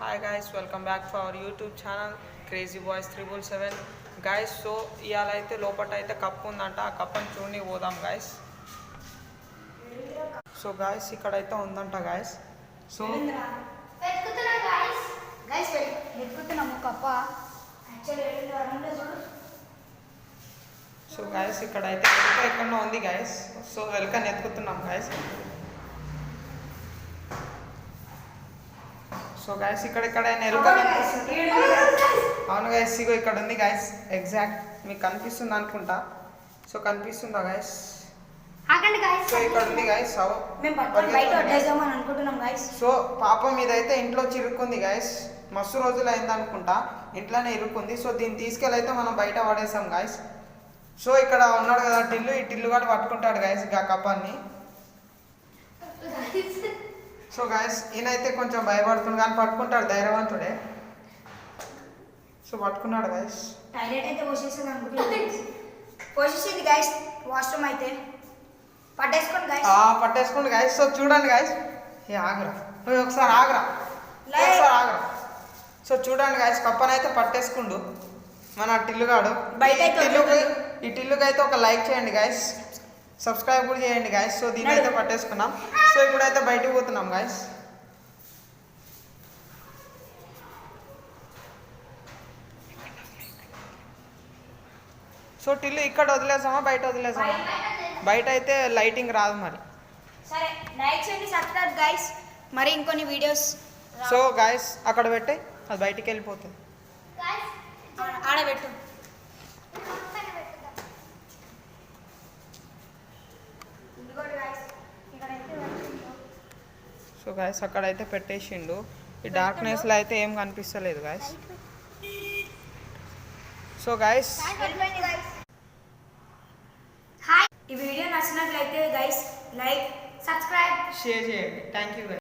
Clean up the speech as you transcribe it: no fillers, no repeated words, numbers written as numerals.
Hi guys, welcome back to our YouTube channel Crazy Boys 377 guys. So ఇయాల అయితే లోపట అయితే కప్పు ఉందంట, ఆ కప్పని చూని పోదాం guys. సో guys ఇక్కడైతే ఉందంట guys. సో వెతుకుతున్నా guys వెతుకుతున్నాము కప్ప యాక్చువల్లీ సో guys ఇక్కడైతే ఎక్కడో ఉంది guys. సో వెల్కమ్ ఎత్తుకుతున్నాం guys. సో గైస్ ఇక్కడ అవును గైస్ ఇగో ఇక్కడ ఉంది గైస్. ఎగ్జాక్ట్ మీకు కనిపిస్తుంది అనుకుంటా. సో కనిపిస్తుందా గైస్? సో ఇక్కడ ఉంది గైస్. సో పాపం ఇదైతే ఇంట్లో చిరుక్కుంది గైస్. మస్తు రోజులు అయింది అనుకుంటా, ఇంట్లోనే ఇరుక్కుంది. సో దీన్ని తీసుకెళ్ళి అయితే మనం బయట పడేసాం గైస్. సో ఇక్కడ ఉన్నాడు కదా టిల్లు, ఈ టిల్లు కూడా పట్టుకుంటాడు గైస్ ఆ కప్పాన్ని. సో గాయస్ ఈయనైతే కొంచెం భయపడుతుంది కానీ పట్టుకుంటాడు, ధైర్యవంతుడే. సో పట్టుకున్నాడు గాయస్. టాయిలెట్ అయితే పోసేసింది గాయస్. వాష్రూమ్ అయితే పట్టేసుకోండి గాయస్. సో చూడండి గాయస్. ఆగరా ఒకసారి ఆగరా. సో చూడండి గాయస్, కప్పనైతే పట్టేసుకుండు మన టిల్లుగాడు. ఈ టిల్లుకి అయితే ఒక లైక్ చేయండి గాయస్, సబ్స్క్రైబ్ కూడా చేయండి గాయస్. సో దీని అయితే పట్టేసుకున్నాం. సో ఇప్పుడైతే బయటకు పోతున్నాం గాయస్. సో టిల్లు ఇక్కడ వదిలేసామా బయట వదిలేసామా? బయట అయితే లైటింగ్ రాదు మరి. సరే లైక్ చేయండి, సబ్స్క్రైబ్ గాయస్. మరి ఇంకొన్ని వీడియోస్. సో గాయస్ అక్కడ పెట్టే, అది బయటికి వెళ్ళిపోతుంది. ఆడబెట్టు. సో గాయస్ అక్కడైతే పెట్టేసిండు. ఈ డార్క్నెస్లో అయితే ఏం కనిపిస్తలేదు గాయస్. సో గాయస్ ఈ వీడియో నచ్చినట్లయితే గైస్ లైక్, సబ్స్క్రైబ్, షేర్ చేయండి. Thank you.